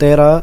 13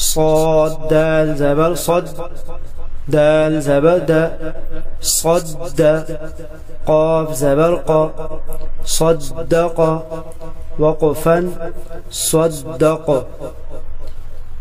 صاد دال زبر صد دال زبر دا صد قاف زبر قا صدق وقفا صدق।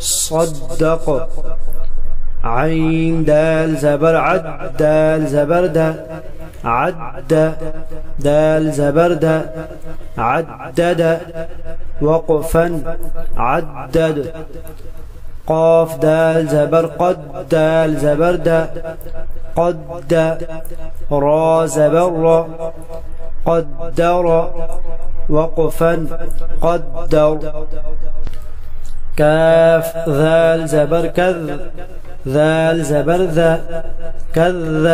صدق। عين دال زبر عد دال زبر دا عد دال زبر دا عدد وقفا عدد। قاف دال زبر قد دال زبر دا قد را زبر را قدر وقفا قدر। كاف ذال زبر كذ ذال زبر ذا كذ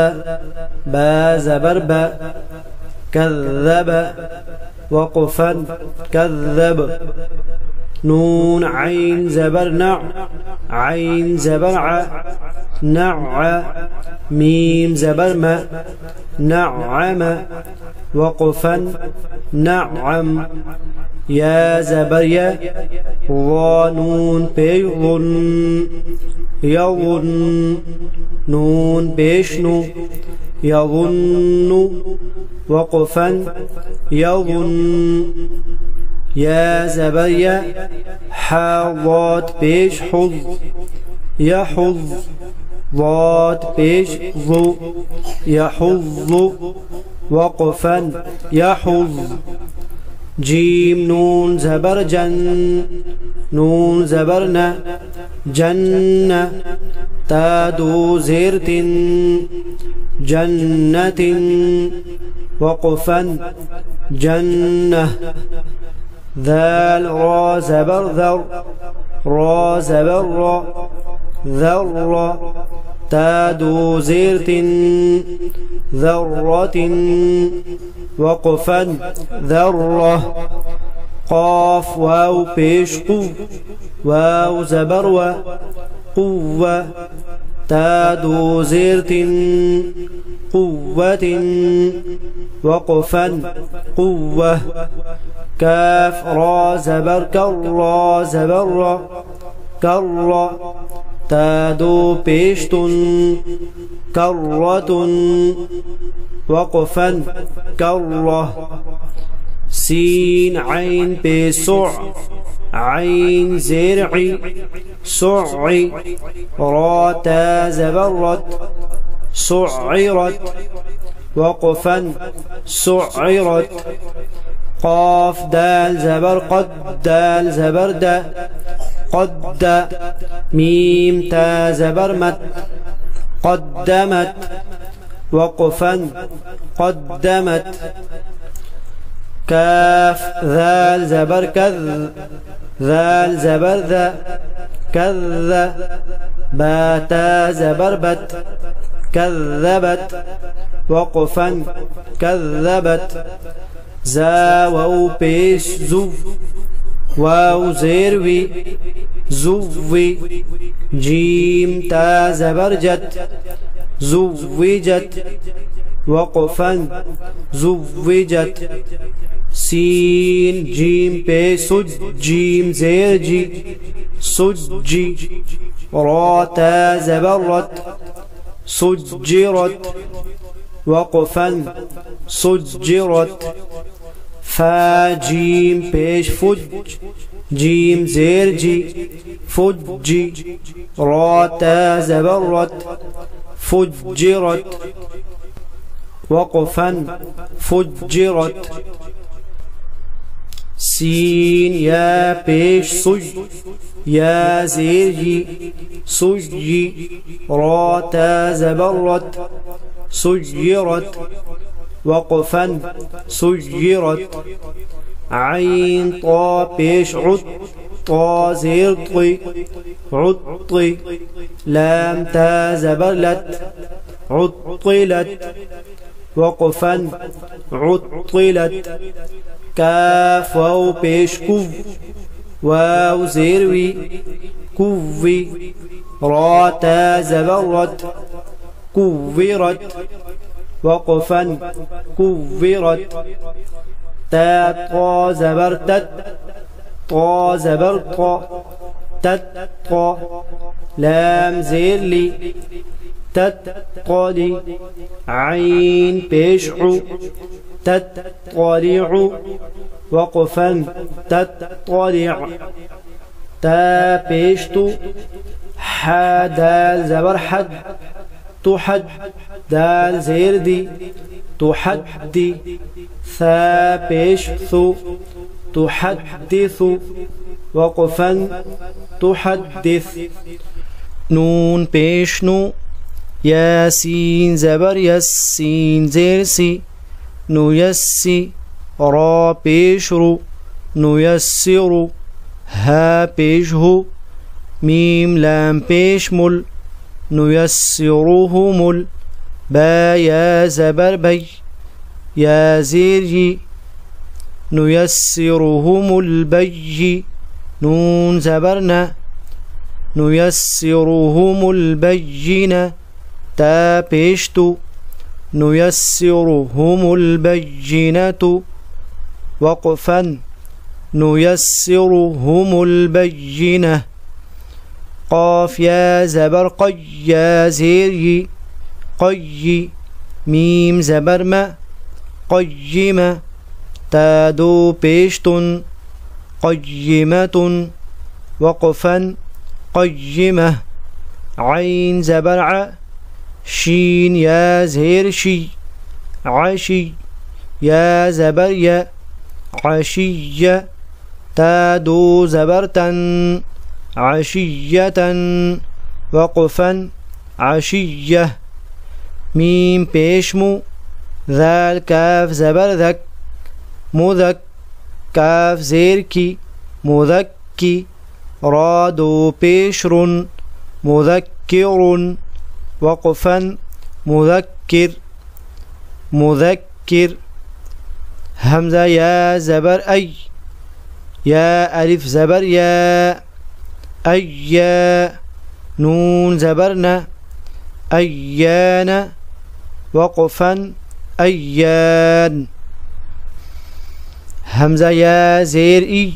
با زبر با كذب وقفا كذب। نون عين زبر نع عين زبر ع نع ميم زبر ما نعم وقفا نعم। يا زبر يا ظا نون بيظن يظن نون بيشنو يظن وقفا يظن। يا زبر يا حاضات بيش حظ يحظ ضاد بيش ظو يحظ وقفا يحظ। جيم نون زبر جن نون زبرنا جنة تادو زيرت جنة وقفا جنة। ذال را زبر ذر را زبر را ذر تادو زيرت ذرة وقفا ذرة। قاف واو بيش قو واو زبر و قوة تادو زيرت قوة وقفا قوة। كاف را زبر كر را زبر را كر تادو بيشتن كرة وقفا كرة. سين عين بسع عين زرعي سعي را تا زبرت سعرت وقفا سعرت قاف دال زبر قد دال زبر دا قد ميم تا زبر مت قدمت وقفا قدمت كاف ذال زبر كذ ذال زبر ذا كذ با تا زبر بت كذبت وقفا كذبت زا واو پیش زو واو زيروي زوي جيم تا زبر جت زوجت وقفا زوجت سين جيم بي سج جيم زير جي سجي را تا زبرت سجرت وقفا سجرت فا جيم بيش فج جيم زير جي فجي را تا زبرت فجرت وقفا فجرت سين يا بيش سج يا زيرجي سجي را تا زبرت سجرت وقفا سجرت عين طا بيش عط طا زير طي عطي لام تا زبرلت عطلت وقفا عطلت كاف واو بيش كوف واو زيروي كوفي را تا زبرت كوفرت وقفا كوفرت تا طا زبرتت طا زبرت تت لام زيرلي تتطلع عين بيشع تتطلع وقفا تتطلع تا بيشتو حا دال زبر حد تحد دال زير دي تحدي ثا بيش ثو تحدث وقفا تحدث نون بيش نو ياسين زبر يسين زير سي نيسي را بيشرو نيسر ها بيشه ميم لام بيشمل نيسرهم با يا زبر بي يا زيري نيسرهم البي نون زبرنا نيسرهم البينة تا بيشتو نيسرهم البينة وقفا نيسرهم البينة قاف يا زبر قي يا زيري قي ميم زبر ما قيمة تادو بيشتن قيمة وقفا قيمة عين زبرع شين يا زهير شي عشي يا زبر يا عشية تادو زبرتا عشية وقفا عشية ميم بيشمو ذال كاف زبر ذك مذك كاف زيركي مذكي رادو بيشر مذكر وقفا مذكر مذكر همزة يا زبر أي يا ألف زبر يا أي نون زبرنا أيان وقفا أيان همزة يا زير إي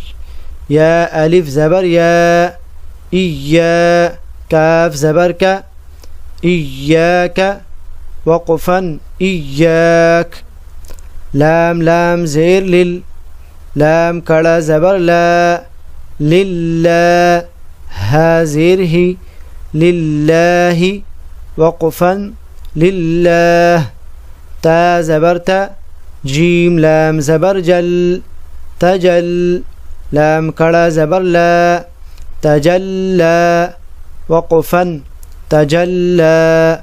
يا ألف زبر يا إيا كاف زبرك إياك وقفا إياك لام لام زير لل لام كلا زبر لا لله ها زيره لله وقفا لله تا زبر تا جيم لام زبر جل تجل لام کڑا زبر لا تجلى وقفا تجلى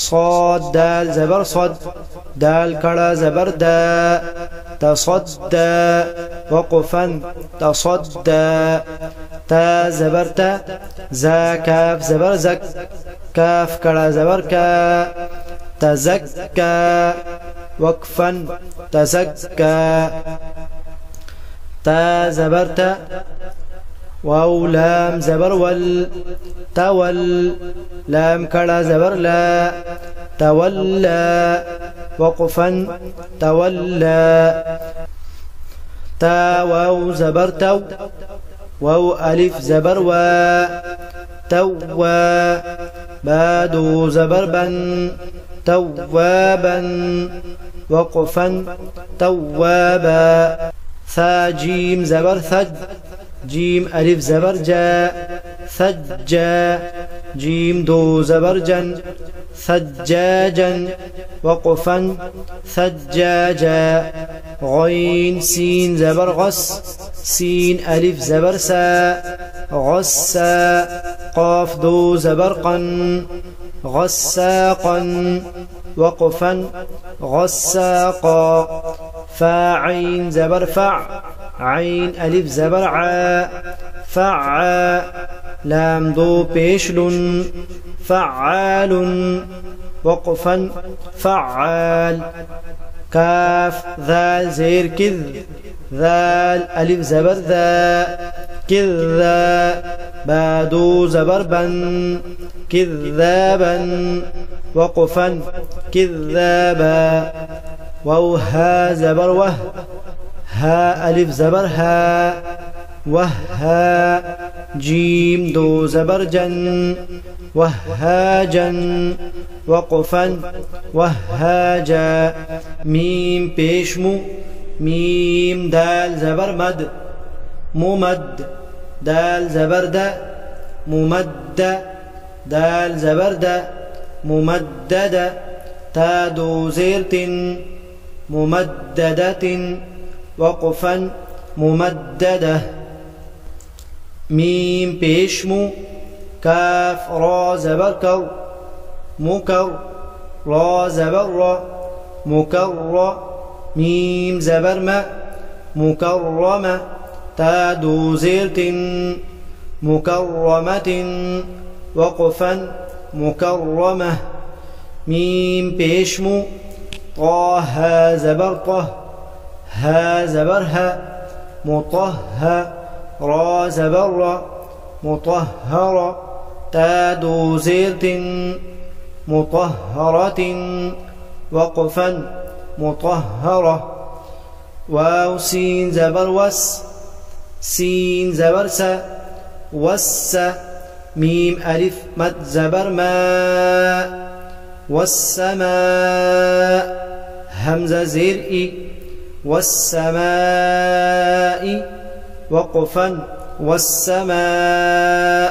صاد دال زبر صد دال كڑا زبر دا تصدى وقفا تصدى تا زبر تا زا كاف زبر زك كاف كڑا زبر كا تزكى وقفا تزكى تا زبر تا واو لام زبر ول تول لام کڑا زبر لا تولى وقفا تولى تا واو زبر تو واو ألف زبر وا توا بادو زبر بن توابا وقفا توابا ثا جيم زبر ثج جيم ألف زبر جا ثجا جيم دو زبر جن ثجاجا وقفا ثجاجا غين سين زبر غس سين ألف زبر سا غسا قاف دو زبر قن غساقا وقفا غساقا فاعين زبر فع عين ألف زبر عا فعا لام دو بيشل فعال وقفا فعال كاف ذال زير كذ ذال ألف زبر ذا كذا بادو زبر بن كذابا وقفا كذابا وها زبر وه ها ألف زبر ها وها جيم دو زبر جن وهاجا وقفا وهاجا ميم بيشمو ميم دال زبر مد ممد دال زبر دا ممد دال زبر دا ممدد تا دو زيرت ممددة وقفا ممددة ميم بيشمو كاف را زبر كو مكر را زبر را مكر ميم زبر ما مكرمة تا دو زيرت مكرمة وقفا مكرمة ميم بيشمو طه زبر طه ها زبر ها مطه را زبر را مطهرة تا دو زيرت مطهرة وقفا مطهرة واو سين زبر وس سين زبر سا وس ميم ألف مد زبر ما والسماء همزة زير إي والسماء وقفا والسماء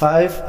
5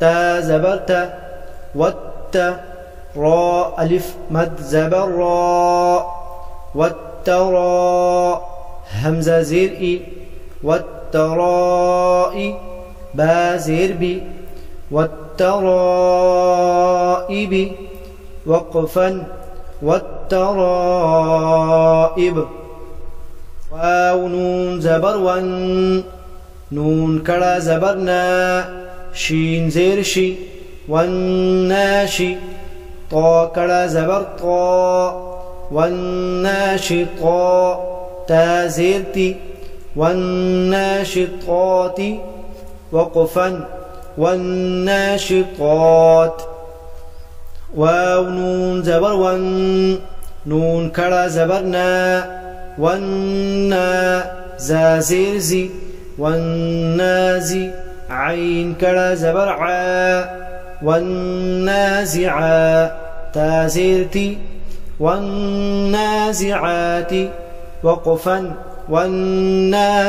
تا زبر تا وات را ألف مد زبر را والترى همزة زير إي والترائي با زير بي والترائب وقفا والترائب واو نون زبر ون نون كڑا زبرنا شين زير شي والناشي طا كڑا زبر طا والناشطا تا زيرتي والناشطات وقفا والناشطات واو نون زبر ون نون كڑا زبرنا والنا زا زيرزي والنازي عين كڑا زبر عا والنازعا تا زيرتي والنازعات وقفا والنازعات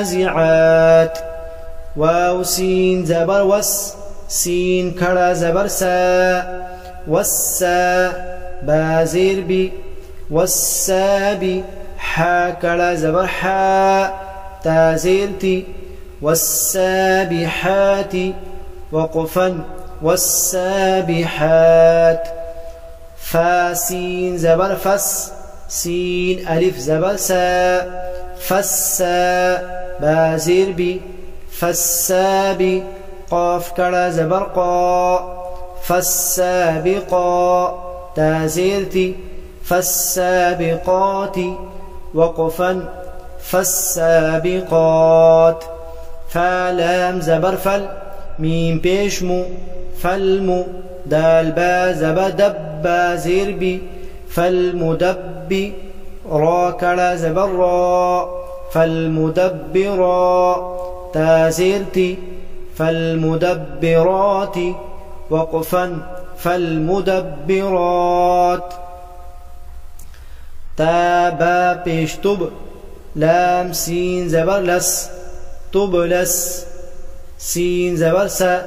واو سين زبر وس سين كڑا زبر سا والسا بازير بي والسابي حا كڑا زبر حا تازيرتي والسابحات وقفا والسابحات فا سين زبر فس سين ألف زبر سا فسا بازير بي فسابي قاف كڑا زبر قا فالسابقا تازيرتي فالسابقات وقفا فالسابقات فلام زبر فل ميم بيشمو فالمو دال با زبر دب زيربي فالمدبي را كڑا زبر را فالمدبرا تازيرتي فالمدبرات وقفا فالمدبرات تابا بيشتب لام سين زبر لس تبلس سين زبر سا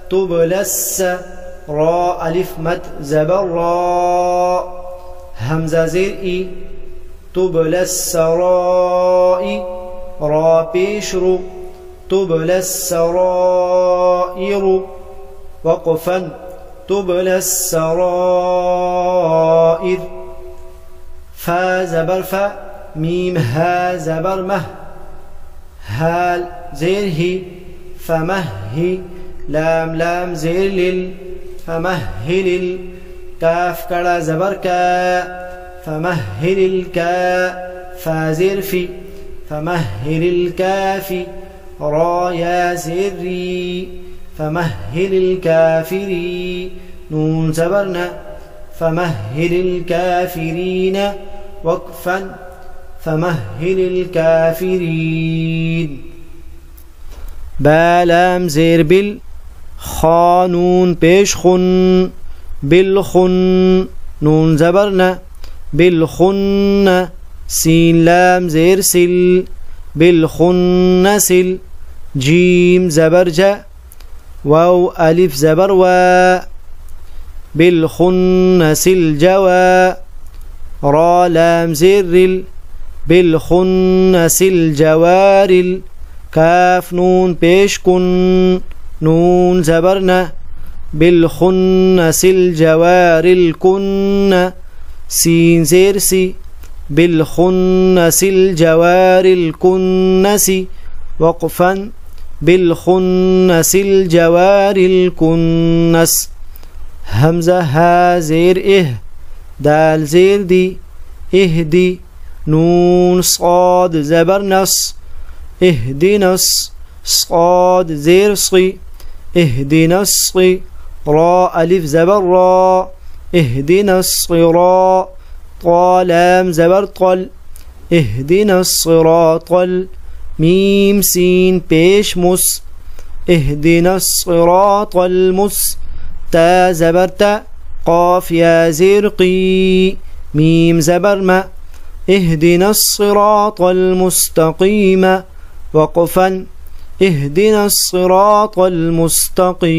تبلس را ألف مد زبر را همزة زير إي تبلس رائي را بيشرو تبلس سرائر وقفا تبلس سرائر فا زبر فا ميم ها زبر مه هال زير هي فمهي لام لام زير لل فمهل كاف كڑا زبر كا فمهل الكا فازر في فمهل الكافي را يا زري فمهل الكافرين نون زبرنا فمهل الكافرين وقفا فمهل الكافرين بالام زير بال خانون پیش خن بالخن نون زبرنا بالخن سين لام زير سل بالخن سل جيم زبر جا واو ألف زبر وا بالخنس الجوا را لام زر بالخنس الجوار كاف نون پیش كن نون زبرنا بالخنس الجوار الكن سين زير سي بالخنس الجوار الكنس وقفا بالخنس الجوار الكنس همزة ها زير إه دال زير دي اهدي نون صاد زبر نص اهدنا صاد زير صي اهدنا الصي را ألف زبر را اهدنا الصراط طا لام زبر طل اهدنا الصراط ميم سين بيش مس اهدنا الصراط المس تا زبر تا قاف يا زرقي ميم زبر ما اهدنا الصراط المستقيم وقفا اهدنا الصراط المستقيم.